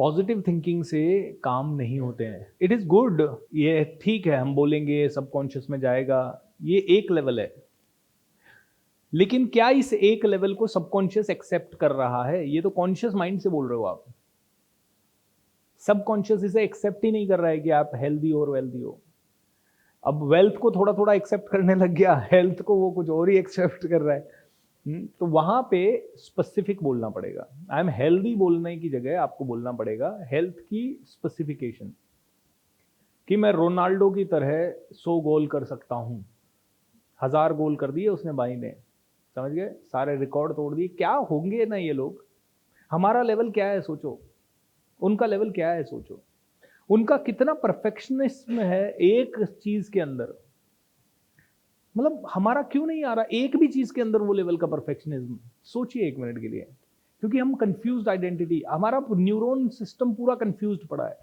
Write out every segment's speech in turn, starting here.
Positive thinking से काम नहीं होते हैं। इट इज गुड, ये ठीक है, हम बोलेंगे सबकॉन्शियस में जाएगा, ये एक लेवल है। लेकिन क्या इस एक लेवल को सबकॉन्शियस एक्सेप्ट कर रहा है? ये तो कॉन्शियस माइंड से बोल रहे हो आप। सबकॉन्शियस इसे एक्सेप्ट ही नहीं कर रहा है कि आप हेल्दी हो और वेल्दी हो। अब वेल्थ को थोड़ा थोड़ा एक्सेप्ट करने लग गया, हेल्थ को वो कुछ और ही एक्सेप्ट कर रहा है। तो वहां पे स्पेसिफिक बोलना पड़ेगा। आई एम हेल्दी बोलने की जगह आपको बोलना पड़ेगा हेल्थ की स्पेसिफिकेशन, कि मैं रोनाल्डो की तरह 100 गोल कर सकता हूं। 1000 गोल कर दिए उसने भाई ने, समझ गए, सारे रिकॉर्ड तोड़ दिए। क्या होंगे ना ये लोग। हमारा लेवल क्या है सोचो, उनका लेवल क्या है सोचो, उनका कितना परफेक्शनिज्म है एक चीज के अंदर। मतलब हमारा क्यों नहीं आ रहा एक भी चीज के अंदर वो लेवल का परफेक्शनिज्म? सोचिए एक मिनट के लिए। क्योंकि हम कंफ्यूज्ड आइडेंटिटी, हमारा न्यूरॉन सिस्टम पूरा कंफ्यूज्ड पड़ा है।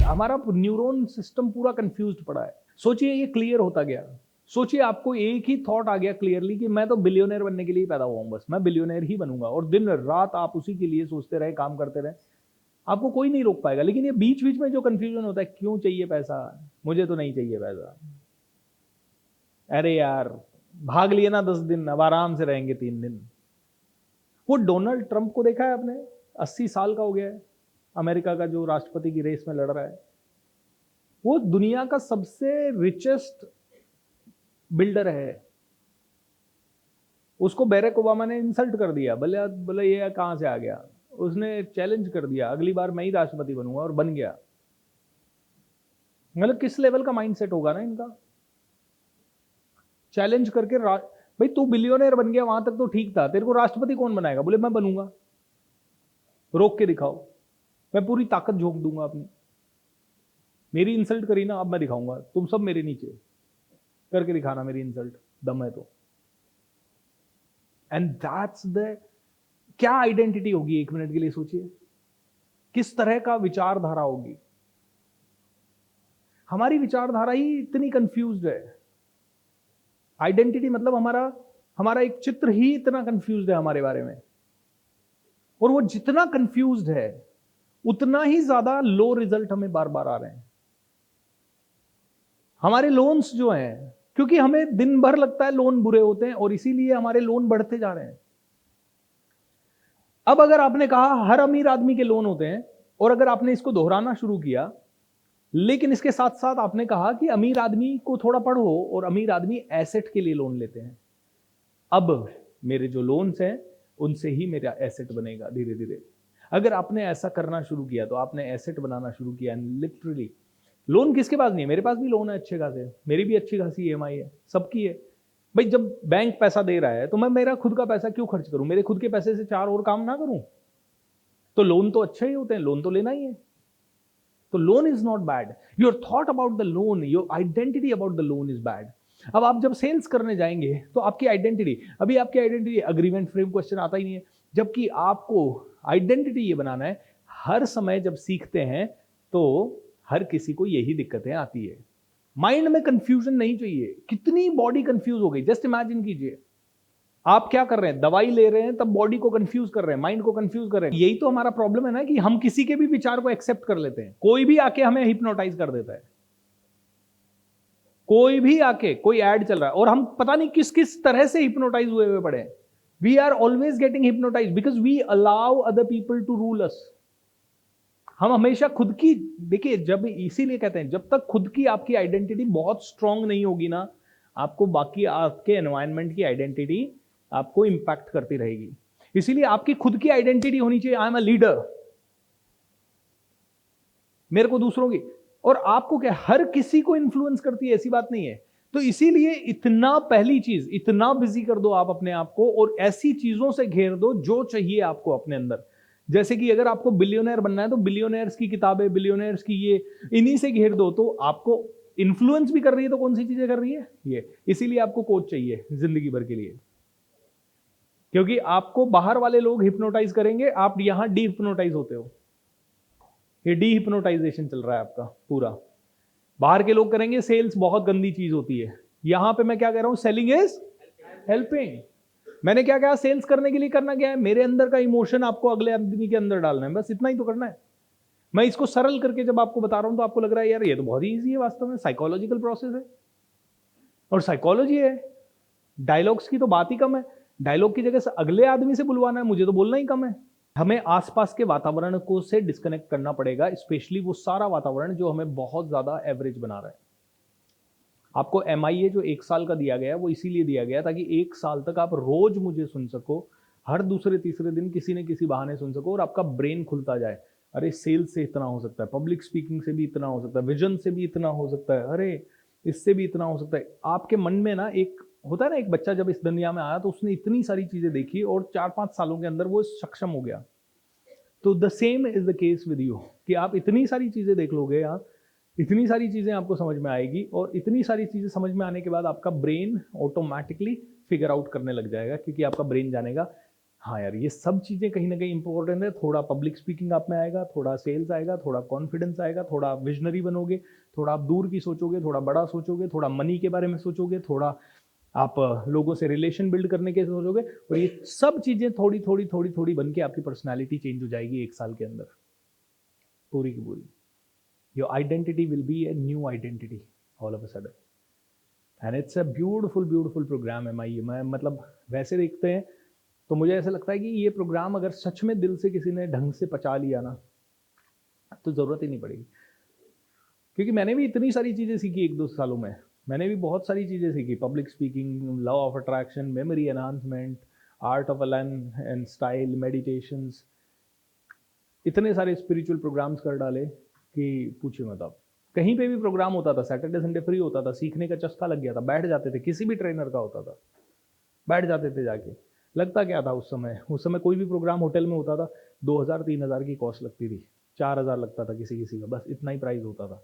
हमारा न्यूरॉन सिस्टम पूरा कंफ्यूज्ड पड़ा है। सोचिए ये क्लियर होता गया। सोचिए आपको एक ही थॉट आ गया क्लियरली कि मैं तो बिलियनर बनने के लिए पैदा हुआ हूं, बस मैं बिलियनर ही बनूंगा, और दिन रात आप उसी के लिए सोचते रहे, काम करते रहे, आपको कोई नहीं रोक पाएगा। लेकिन ये बीच बीच में जो कंफ्यूजन होता है, क्यों चाहिए पैसा, मुझे तो नहीं चाहिए पैसा, अरे यार भाग लिए ना 10 दिन, अब आराम से रहेंगे 3 दिन। वो डोनाल्ड ट्रंप को देखा है आपने? 80 साल का हो गया है, अमेरिका का जो राष्ट्रपति की रेस में लड़ रहा है। वो दुनिया का सबसे रिचेस्ट बिल्डर है। उसको बैरक ओबामा ने इंसल्ट कर दिया, बोले बोले ये कहां से आ गया। उसने चैलेंज कर दिया, अगली बार मैं ही राष्ट्रपति बनूंगा, और बन गया। मतलब किस लेवल का माइंडसेट होगा ना इनका। चैलेंज करके भाई तू बिलियनर बन गया, वहां तक तो ठीक था, तेरे को राष्ट्रपति कौन बनाएगा? बोले मैं बनूंगा, रोक के दिखाओ, मैं पूरी ताकत झोंक दूंगा अपनी। मेरी इंसल्ट करी ना, अब मैं दिखाऊंगा, तुम सब मेरे नीचे, करके दिखाना मेरी इंसल्ट, दम है तो। एंड दैट्स द, क्या आइडेंटिटी होगी एक मिनट के लिए सोचिए, किस तरह का विचारधारा होगी। हमारी विचारधारा ही इतनी कंफ्यूज्ड है। आइडेंटिटी मतलब हमारा हमारा एक चित्र ही इतना कंफ्यूज्ड है हमारे बारे में। और वो जितना कंफ्यूज्ड है उतना ही ज्यादा लो रिजल्ट हमें बार बार आ रहे हैं। हमारे लोन्स जो हैं, क्योंकि हमें दिन भर लगता है लोन बुरे होते हैं, और इसीलिए हमारे लोन बढ़ते जा रहे हैं। अब अगर आपने कहा हर अमीर आदमी के लोन होते हैं, और अगर आपने इसको दोहराना शुरू किया, लेकिन इसके साथ साथ आपने कहा कि अमीर आदमी को थोड़ा पढ़ो, और अमीर आदमी एसेट के लिए लोन लेते हैं। अब मेरे जो लोन्स हैं उनसे ही मेरा एसेट बनेगा धीरे धीरे। अगर आपने ऐसा करना शुरू किया तो आपने एसेट बनाना शुरू किया। लिटरली लोन किसके पास नहीं है? मेरे पास भी लोन है अच्छे खासे, मेरी भी अच्छी खासी ईएमआई है, सबकी है। भाई जब बैंक पैसा दे रहा है तो मैं मेरा खुद का पैसा क्यों खर्च करूं? मेरे खुद के पैसे से 4 और काम ना करूं? तो लोन तो अच्छे ही होते हैं, लोन तो लेना ही है। तो loan is not bad, your thought about the loan, your identity about the loan is bad. अब आप जब सेल्स करने जाएंगे तो आपकी आइडेंटिटी, अभी आपकी आइडेंटिटी अग्रीमेंट फ्रेम क्वेश्चन आता ही नहीं है, जबकि आपको आइडेंटिटी ये बनाना है। हर समय जब सीखते हैं तो हर किसी को यही दिक्कतें आती है। माइंड में कंफ्यूजन नहीं चाहिए। कितनी बॉडी कंफ्यूज हो गई, जस्ट इमेजिन कीजिए। आप क्या कर रहे हैं, दवाई ले रहे हैं, तब बॉडी को कंफ्यूज कर रहे हैं, माइंड को कंफ्यूज कर रहे हैं। यही तो हमारा प्रॉब्लम है ना, कि हम किसी के भी विचार को एक्सेप्ट कर लेते हैं। कोई भी आके हमें हिप्नोटाइज कर देता है, कोई भी आके, कोई ऐड चल रहा है और हम पता नहीं किस किस तरह से हिप्नोटाइज हुए पड़े हैं। We are always getting hypnotise because we allow other people to rule us. हम हमेशा खुद की, देखिए जब, इसीलिए कहते हैं जब तक खुद की आपकी आइडेंटिटी बहुत स्ट्रांग नहीं होगी ना, आपको बाकी आपके एनवायरनमेंट की आइडेंटिटी आपको इंपैक्ट करती रहेगी। इसीलिए आपकी खुद की आइडेंटिटी होनी चाहिए, आई एम अ लीडर, मेरे को दूसरों की, और आपको क्या, हर किसी को इन्फ्लुएंस करती है, ऐसी बात नहीं है। तो इसीलिए इतना, पहली चीज, इतना बिजी कर दो आप अपने आप को, और ऐसी चीजों से घेर दो जो चाहिए आपको अपने अंदर। जैसे कि अगर आपको बिलियनर बनना है तो बिलियनर्स की किताबें, बिलियनर्स की ये, इन्हीं से घेर दो, तो आपको इन्फ्लुएंस भी कर रही है। तो कौन सी चीजें कर रही है ये? इसीलिए आपको कोच चाहिए जिंदगी भर के लिए, क्योंकि आपको बाहर वाले लोग हिप्नोटाइज करेंगे, आप यहां डी हिप्नोटाइज होते हो। ये डी हिप्नोटाइजेशन चल रहा है आपका पूरा। बाहर के लोग करेंगे सेल्स बहुत गंदी चीज होती है, यहां पे मैं क्या कह रहा हूं, सेलिंग इज हेल्पिंग। मैंने क्या कहा, सेल्स करने के लिए करना क्या है, मेरे अंदर का इमोशन आपको अगले आदमी के अंदर डालना है, बस इतना ही तो करना है। मैं इसको सरल करके जब आपको बता रहा हूं तो आपको लग रहा है यार ये तो बहुत ही ईजी है, वास्तव में साइकोलॉजिकल प्रोसेस है और साइकोलॉजी है। डायलॉग्स की तो बात ही कम है, डायलॉग की जगह से अगले आदमी से बुलवाना है, मुझे तो बोलना ही कम है। हमें आसपास के वातावरण को से डिस्कनेक्ट करना पड़ेगा, स्पेशली वो सारा वातावरण जो हमें बहुत ज्यादा एवरेज बना रहा है। आपको MIA जो 1 साल का दिया गया वो इसीलिए दिया गया ताकि 1 साल तक आप रोज मुझे सुन सको, हर दूसरे तीसरे दिन किसी न किसी बहाने सुन सको और आपका ब्रेन खुलता जाए। अरे सेल्स से इतना हो सकता है, पब्लिक स्पीकिंग से भी इतना हो सकता है, विजन से भी इतना हो सकता है, अरे इससे भी इतना हो सकता है। आपके मन में ना एक होता है ना, एक बच्चा जब इस दुनिया में आया तो उसने इतनी सारी चीजें देखी और 4-5 सालों के अंदर वो सक्षम हो गया। तो the same is the case with you, कि आप इतनी सारी चीजें देख लोगे, आप इतनी सारी चीजें आपको समझ में आएगी और इतनी सारी चीजें समझ में आने के बाद आपका ब्रेन ऑटोमेटिकली फिगर आउट करने लग जाएगा, क्योंकि आपका ब्रेन जानेगा हाँ यार ये सब चीजें कहीं ना कहीं इंपॉर्टेंट है। थोड़ा पब्लिक स्पीकिंग आप में आएगा, थोड़ा सेल्स आएगा, थोड़ा कॉन्फिडेंस आएगा, थोड़ा आप विजनरी बनोगे, थोड़ा आप दूर की सोचोगे, थोड़ा बड़ा सोचोगे, थोड़ा मनी के बारे में सोचोगे, थोड़ा आप लोगों से रिलेशन बिल्ड करने के सोचोगे, और ये सब चीजें थोड़ी थोड़ी थोड़ी थोड़ी बन के आपकी पर्सनैलिटी चेंज हो जाएगी 1 साल के अंदर, पूरी की पूरी। Your identity will be a new identity all of a sudden, and it's a beautiful program है। मैं मतलब वैसे देखते हैं तो मुझे ऐसा लगता है कि ये प्रोग्राम अगर सच में दिल से किसी ने ढंग से पचा लिया ना तो जरूरत ही नहीं पड़ेगी। क्योंकि मैंने भी इतनी सारी चीजें सीखी 1-2 सालों में, मैंने भी बहुत सारी चीजें सीखी, public speaking, law of attraction, memory enhancement, art of Alan and style, meditations, इतने सारे स्पिरिचुअल प्रोग्राम्स कर डाले कि पूछिए मत आप। कहीं पे भी प्रोग्राम होता था, सैटरडे संडे फ्री होता था, सीखने का चस्का लग गया था, बैठ जाते थे, किसी भी ट्रेनर का होता था बैठ जाते थे जाके। लगता क्या था उस समय कोई भी प्रोग्राम होटल में होता था 2000-3000 की कॉस्ट लगती थी, 4000 लगता था किसी किसी का, बस इतना ही प्राइस होता था।